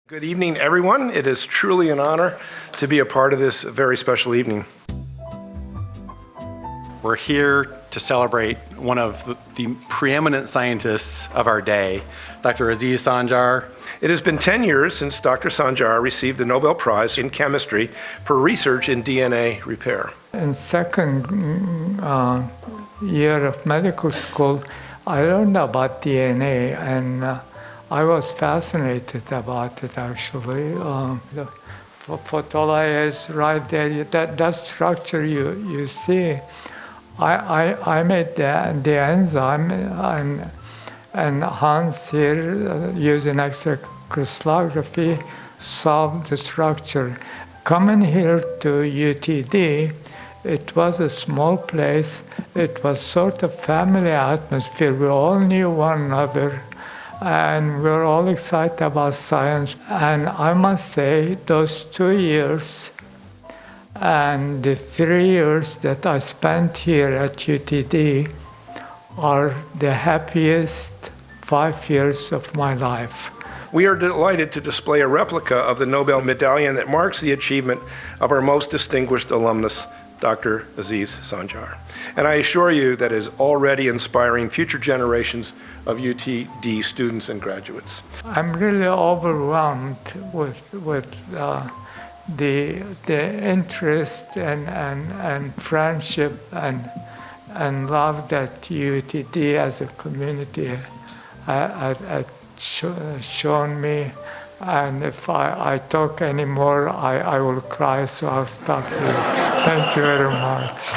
Good evening, everyone. It is truly an honor to be a part of this very special evening. We're here to celebrate one of the preeminent scientists of our day, Dr. Aziz Sancar. It has been 10 years since Dr. Sancar received the Nobel Prize in Chemistry for research in DNA repair. In second year of medical school, I learned about DNA, and I was fascinated about it, actually. The photoly is right there. That structure you see, I made the enzyme, and Hans here, using X-ray crystallography, solved the structure. Coming here to UTD, it was a small place. It was sort of family atmosphere. We all knew one another, and we're all excited about science. And I must say, those 2 years and the 3 years that I spent here at UTD are the happiest 5 years of my life. We are delighted to display a replica of the Nobel medallion that marks the achievement of our most distinguished alumnus, Dr. Aziz Sancar. And I assure you that is already inspiring future generations of UTD students and graduates. I'm really overwhelmed with the interest and friendship and love that UTD as a community had shown me. And if I talk anymore, I will cry, so I'll stop here. Thank you very much.